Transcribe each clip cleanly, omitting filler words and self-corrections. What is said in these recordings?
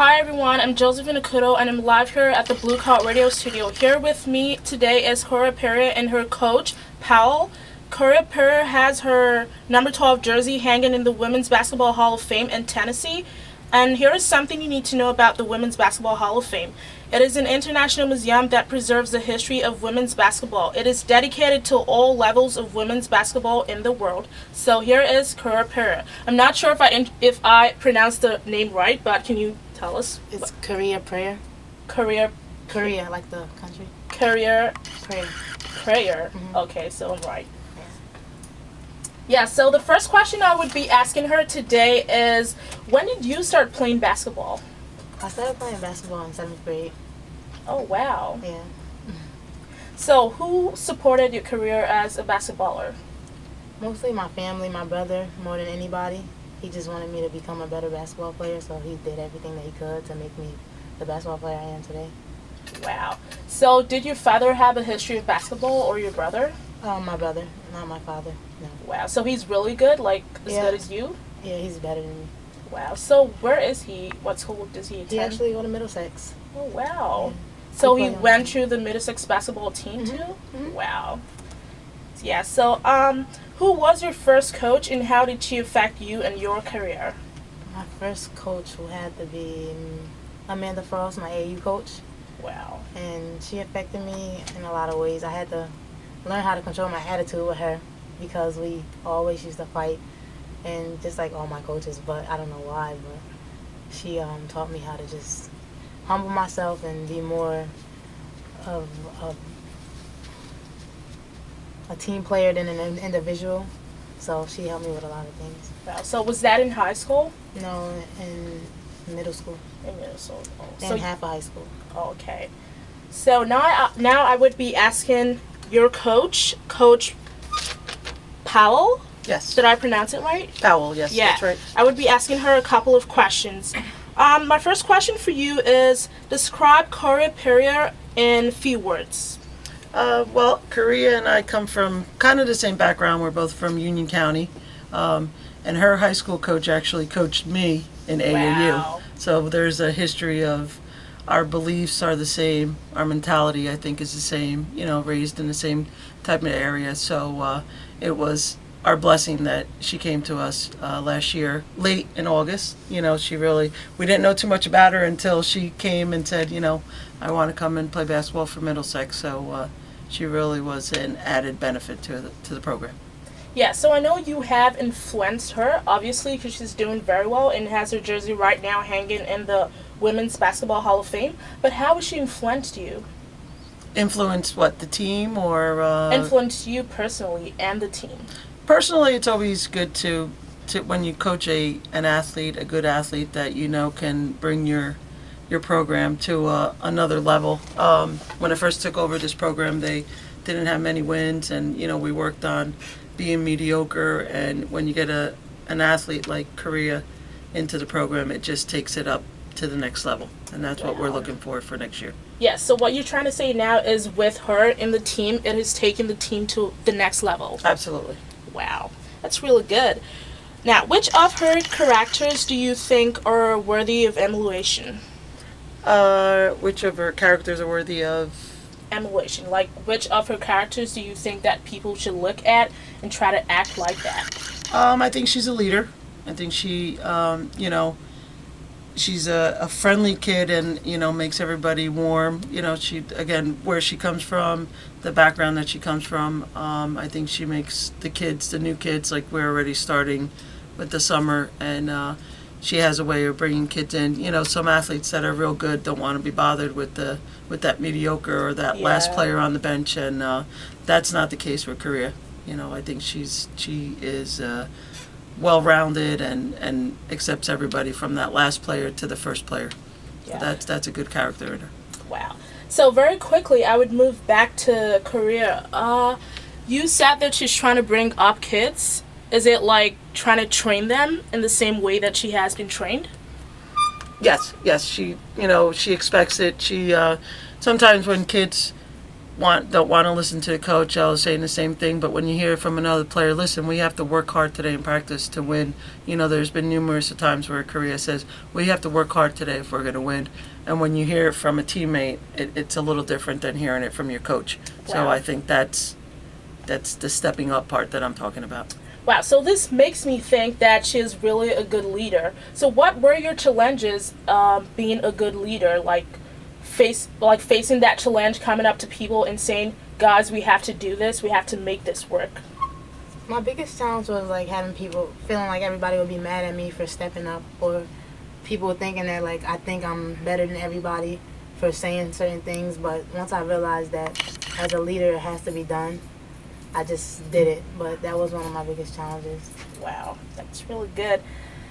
Hi everyone, I'm Josephine Okudoh and I'm live here at the Blue Card Radio Studio. Here with me today is Quorea Pearyer and her coach, Powell. Quorea Pearyer has her number 12 jersey hanging in the Women's Basketball Hall of Fame in Tennessee. And here is something you need to know about the Women's Basketball Hall of Fame. It is an international museum that preserves the history of women's basketball. It is dedicated to all levels of women's basketball in the world. So here is Quorea Pearyer. I'm not sure if I pronounced the name right, but can you tell us? It's Quorea Pearyer. Quorea, like the country. Quorea Pearyer. Mm-hmm. Okay, so I'm right. Yeah, so the first question I would be asking her today is, when did you start playing basketball? I started playing basketball in 7th grade. Oh, wow. Yeah. So who supported your career as a basketballer? Mostly my family, my brother, more than anybody. He just wanted me to become a better basketball player, so he did everything that he could to make me the basketball player I am today. Wow. So did your father have a history of basketball or your brother? My brother, not my father, no. Wow. So he's really good, like as Yeah. good as you? Yeah, he's better than me. Wow. So where is he? What school does he attend? He actually go to Middlesex. Oh, wow. Yeah. So He he play on went team. through the Middlesex basketball team too? Mhm. Wow. Yeah, so who was your first coach and how did she affect you and your career? My first coach will have to be Amanda Frost, my AU coach. Wow. And she affected me in a lot of ways. I had to learn how to control my attitude with her because we always used to fight, and just like all my coaches, but I don't know why, but she taught me how to just humble myself and be more of a team player than an individual. So she helped me with a lot of things. Wow. So was that in high school? No, in middle school In middle school. Oh, and so half of high school. okay. So now I would be asking your coach, Coach Powell. Yes. Did I pronounce it right? Powell, yes, Yeah. that's right. I would be asking her a couple of questions. My first question for you is, describe Quorea Pearyer in few words. Well, Quorea and I come from kind of the same background. We're both from Union County. And her high school coach actually coached me in AAU. Wow. So there's a history of our beliefs are the same. Our mentality, I think, is the same, raised in the same type of area. So it was our blessing that she came to us last year, late in August. We didn't know too much about her until she came and said, I want to come and play basketball for Middlesex. So she really was an added benefit to the program. Yeah, so I know you have influenced her, obviously, because she's doing very well and has her jersey right now hanging in the Women's Basketball Hall of Fame. But how has she influenced you? Influenced what, the team or? Influenced you personally and the team. Personally, it's always good to when you coach a good athlete that can bring your program to another level. When I first took over this program, they didn't have many wins, and we worked on being mediocre. And when you get an athlete like Quorea into the program, it just takes it up to the next level, and that's what we're looking for next year. Yeah, so what you're trying to say now is with her in the team, it has taken the team to the next level. Absolutely. Wow, that's really good. Now, which of her characters do you think are worthy of emulation? Which of her characters are worthy of? Emulation. Like, which of her characters do you think that people should look at and try to act like that? I think she's a leader. I think she, she's a friendly kid and, makes everybody warm. She, again, where she comes from, the background that she comes from, I think she makes the new kids, like we're already starting with the summer, and she has a way of bringing kids in. Some athletes that are real good don't want to be bothered with that mediocre or that last player on the bench, and that's not the case with Quorea. I think she is well-rounded and accepts everybody from that last player to the first player. Yeah. So that's a good character in her. Wow. So very quickly, I would move back to Quorea. You said that she's trying to bring up kids. Is it like trying to train them in the same way that she has been trained? Yes. She expects it. She sometimes when kids don't want to listen to the coach. I was saying the same thing, but when you hear from another player, listen, we have to work hard today in practice to win. There's been numerous times where Quorea says we have to work hard today if we're going to win. And when you hear it from a teammate, it's a little different than hearing it from your coach. Wow. So I think that's the stepping up part that I'm talking about. Wow, so this makes me think that she is really a good leader. So what were your challenges being a good leader? Facing that challenge, coming up to people and saying, guys, we have to do this, we have to make this work. My biggest challenge was like having people feeling like everybody would be mad at me for stepping up, or people thinking that like I think I'm better than everybody for saying certain things. But once I realized that as a leader it has to be done, I just did it. But that was one of my biggest challenges. Wow, that's really good.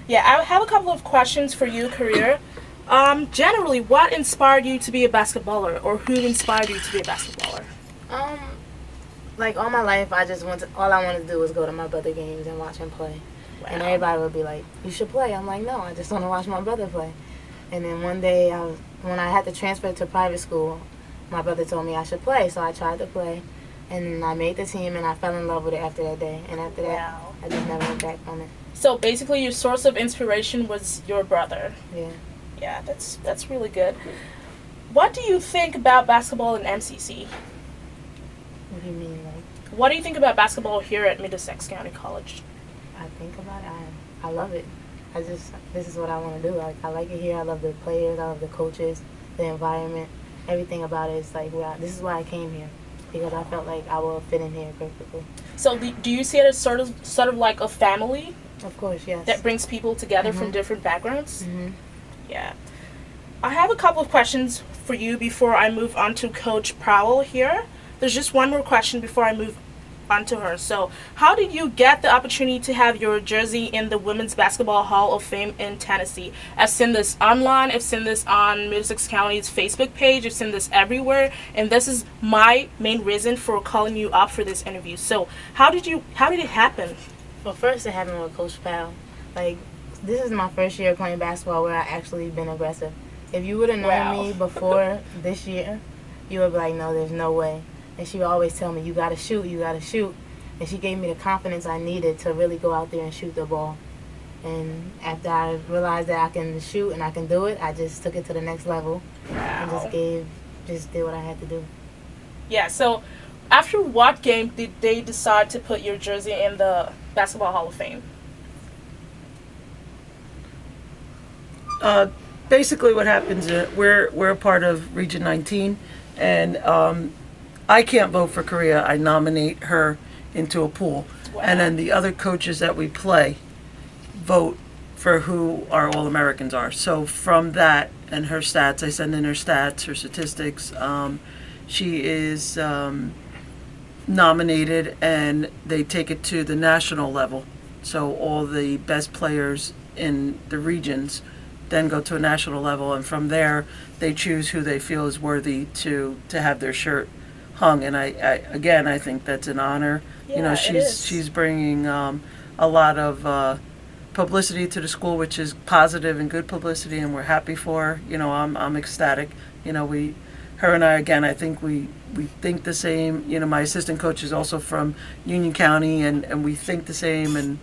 Yeah, I have a couple of questions for you, Quorea. Generally, what inspired you to be a basketballer, or who inspired you to be a basketballer? Like all my life, all I wanted to do was go to my brother games and watch him play. Wow. And everybody would be like, "You should play." I'm like, "No, I just want to watch my brother play." And then one day, when I had to transfer to private school, my brother told me I should play, so I tried to play, and I made the team, and I fell in love with it after that day. And after that, Wow. I just never went back from it. So basically, your source of inspiration was your brother. Yeah. Yeah, that's really good. What do you think about basketball in MCC? What do you mean, like? What do you think about basketball here at Middlesex County College? I think about it. I love it. This is what I want to do. I like it here. I love the players. I love the coaches, the environment, everything about it. It's like this is why I came here, because I felt like I will fit in here perfectly. So do you see it as sort of like a family Of course, yes. that brings people together from different backgrounds? Mhm. Yeah. I have a couple of questions for you before I move on to Coach Powell here. There's just one more question before I move on to her. So, how did you get the opportunity to have your jersey in the Women's Basketball Hall of Fame in Tennessee? I've seen this online, I've seen this on Middlesex County's Facebook page, I've seen this everywhere, and this is my main reason for calling you up for this interview. So, how did it happen? Well, first it happened with Coach Powell. Like, this is my first year playing basketball where I actually been aggressive. If you would have known me before this year, you would be like, no, there's no way. And she would always tell me, you got to shoot, you got to shoot. And she gave me the confidence I needed to really go out there and shoot the ball. And after I realized that I can shoot and I can do it, I just took it to the next level and just did what I had to do. Yeah, so after what game did they decide to put your jersey in the Basketball Hall of Fame? Basically what happens is we're a part of Region 19, and I can't vote for Quorea. I nominate her into a pool. Wow. And then the other coaches that we play vote for who our All-Americans are. So from that and her stats, I send in her stats, her statistics. She is nominated, and they take it to the national level. So all the best players in the regions then go to a national level, and from there they choose who they feel is worthy to have their shirt hung. And I think that's an honor. Yeah, she's bringing a lot of publicity to the school, which is positive and good publicity, and we're happy for her. I'm ecstatic. Her and I, again, I think we think the same. My assistant coach is also from Union County, and we think the same, and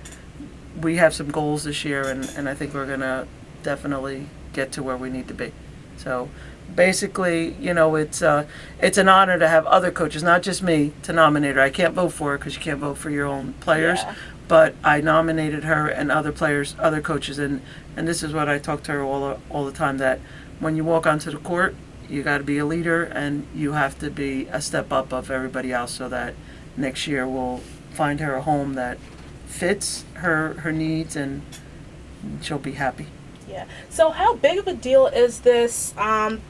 we have some goals this year, and I think we're gonna definitely get to where we need to be. So basically, it's an honor to have other coaches, not just me, to nominate her. I can't vote for her because you can't vote for your own players, but I nominated her and other players, other coaches, and this is what I talk to her all the time, that when you walk onto the court, you got to be a leader, and you have to be a step up of everybody else, so that next year we'll find her a home that fits her needs, and she'll be happy. Yeah. So how big of a deal is this having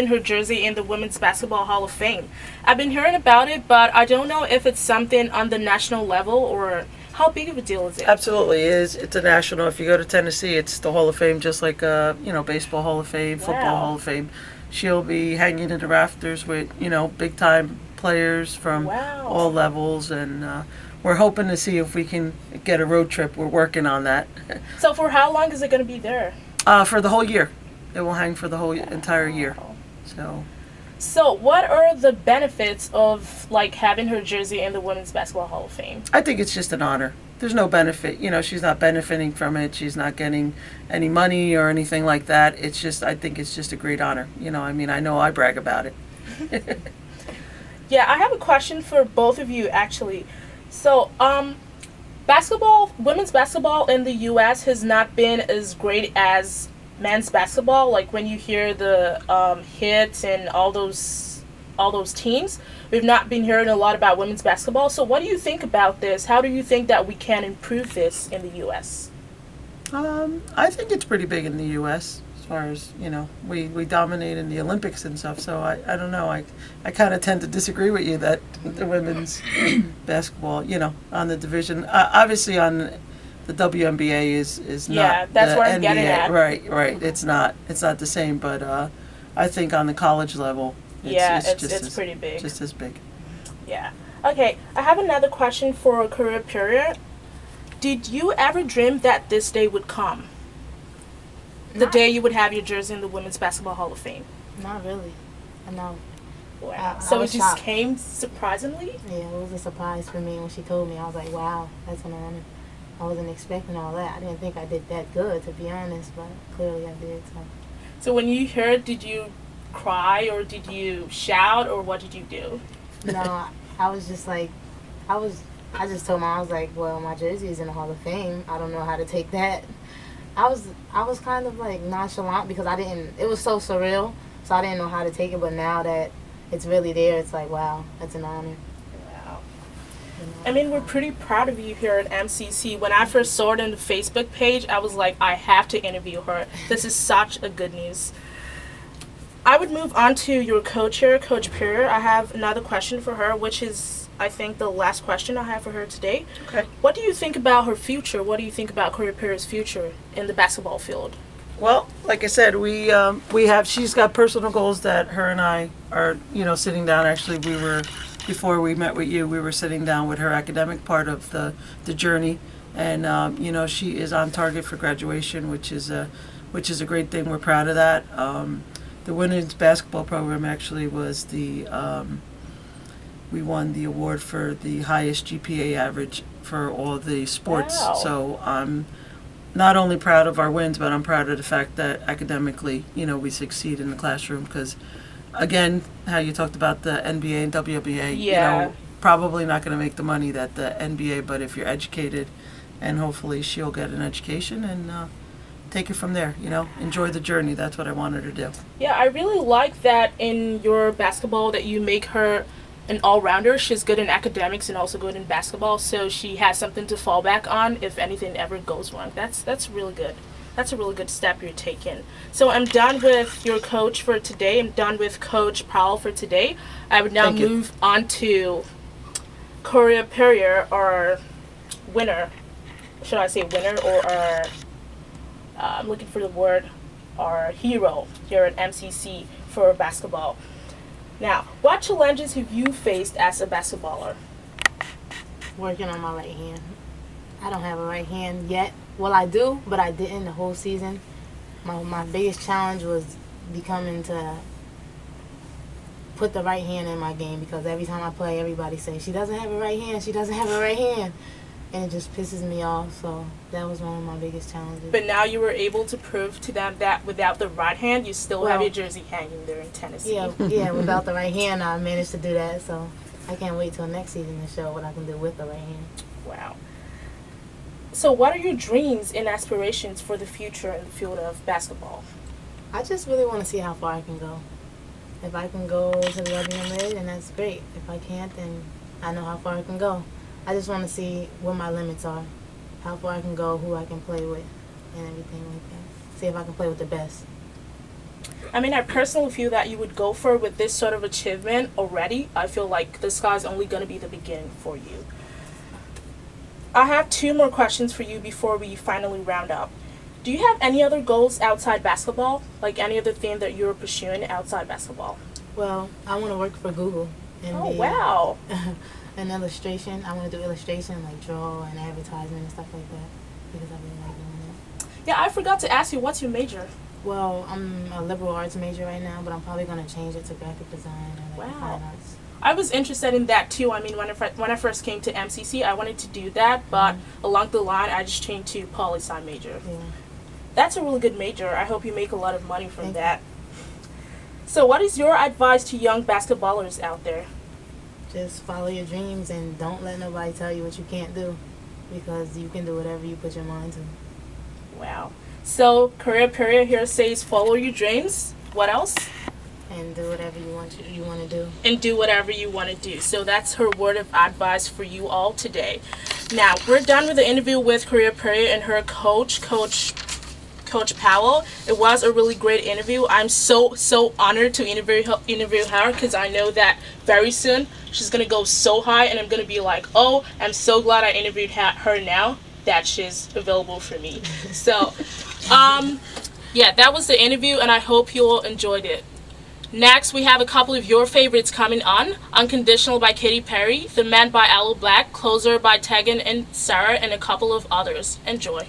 her jersey in the Women's Basketball Hall of Fame? I've been hearing about it, but I don't know if it's something on the national level, or how big of a deal is it? Absolutely it is. It's a national. If you go to Tennessee, it's the Hall of Fame, just like baseball Hall of Fame, football Hall of Fame. She'll be hanging in the rafters with big time players from all levels, and we're hoping to see if we can get a road trip. We're working on that. So for how long is it going to be there? For the whole year. It will hang for the whole entire year. So So, what are the benefits of like having her jersey in the Women's Basketball Hall of Fame? I think it's just an honor. There's no benefit. She's not benefiting from it. She's not getting any money or anything like that. It's just, I think it's just a great honor. I know I brag about it. Yeah, I have a question for both of you actually. So, women's basketball in the U.S. has not been as great as men's basketball. Like when you hear the hits and all those teams, we've not been hearing a lot about women's basketball. So what do you think about this? How do you think that we can improve this in the U.S.? I think it's pretty big in the U.S. as far as, we dominate in the Olympics and stuff. So I don't know. I kind of tend to disagree with you that the women's basketball, on the division, obviously on the WNBA is not. Yeah, that's the what I'm NBA. getting at. Right. It's not the same, but I think on the college level, it's pretty big. Just as big. Yeah. Okay, I have another question for Quorea Pearyer. Did you ever dream that this day would come? The day you would have your jersey in the Women's Basketball Hall of Fame? Not really. No. Wow. I So it was just shocked. came surprisingly? Yeah, it was a surprise for me when she told me. I was like, wow, that's an honor. I wasn't expecting all that. I didn't think I did that good, to be honest, but clearly I did. So when you heard, did you cry or did you shout or what did you do? No, I was just like, I just told Mom, I was like, well, my jersey is in the Hall of Fame. I don't know how to take that. I was kind of like nonchalant because it was so surreal, so I didn't know how to take it, but now that it's really there, it's like, wow, that's an honor. Wow. I mean, we're pretty proud of you here at MCC. When I first saw it on the Facebook page, I was like, I have to interview her. This is such a good news. I would move on to your coach here, Coach Pearyer. I have another question for her, which is, I think, the last question I have for her today. Okay. What do you think about her future? What do you think about Quorea Pearyer's future in the basketball field? Well, like I said, she's got personal goals that her and I are, sitting down. Actually, before we met with you, we were sitting down with her academic part of the journey. And, she is on target for graduation, which is a great thing. We're proud of that. The women's basketball program actually was we won the award for the highest GPA average for all the sports. Wow. So I'm not only proud of our wins, but I'm proud of the fact that academically, we succeed in the classroom. Because, again, how you talked about the NBA and WNBA, probably not going to make the money that the NBA, but if you're educated, and hopefully she'll get an education and take it from there, enjoy the journey. That's what I wanted her to do. Yeah, I really like that in your basketball that you make her an all-rounder. She's good in academics and also good in basketball, so she has something to fall back on if anything ever goes wrong. That's really good. That's a really good step you're taking. So I'm done with your coach for today. I'm done with Coach Powell for today. I would now move on to Quorea Pearyer, our winner. Should I say winner or our I'm looking for the word, our hero here at MCC for basketball. Now, what challenges have you faced as a basketballer? Working on my right hand. I don't have a right hand yet. Well, I do, but I didn't the whole season. My biggest challenge was becoming to put the right hand in my game because every time I play, everybody says, she doesn't have a right hand, she doesn't have a right hand. And it just pisses me off, so that was one of my biggest challenges. But now you were able to prove to them that without the right hand, you still have your jersey hanging there in Tennessee. Yeah, without the right hand, I managed to do that, so I can't wait till next season to show what I can do with the right hand. Wow. So what are your dreams and aspirations for the future in the field of basketball? I just really want to see how far I can go. If I can go to the WNBA, then that's great. If I can't, then I know how far I can go. I just want to see what my limits are, how far I can go, who I can play with, and everything like that. See if I can play with the best. I mean, I personally feel that you would go for with this sort of achievement already. I feel like the sky's only going to be the beginning for you. I have 2 more questions for you before we finally round up. Do you have any other goals outside basketball? Like any other thing that you're pursuing outside basketball? Well, I want to work for Google. And wow. An illustration. I want to do illustration, like draw and advertisement and stuff like that, because I really like doing it. Yeah, I forgot to ask you, what's your major? Well, I'm a liberal arts major right now, but I'm probably gonna change it to graphic design and like Wow. fine arts. I was interested in that too. I mean, when I first came to MCC, I wanted to do that, but along the line, I just changed to poli-sci major. Yeah. That's a really good major. I hope you make a lot of money from Thank you. that. So, what is your advice to young basketballers out there? Just follow your dreams and don't let nobody tell you what you can't do, because you can do whatever you put your mind to. Wow. So, Quorea Pearyer here says, follow your dreams. What else? And do whatever you want to do. And do whatever you want to do. So that's her word of advice for you all today. Now, we're done with the interview with Quorea Pearyer and her coach, Coach Powell. It was a really great interview. I'm so honored to interview her because I know that very soon she's going to go so high and I'm going to be like, oh, I'm so glad I interviewed her now that she's available for me. So, yeah, that was the interview and I hope you all enjoyed it. Next, we have a couple of your favorites coming on. Unconditional by Katy Perry, The Man by Aloe Black, Closer by Tegan and Sarah, and a couple of others. Enjoy.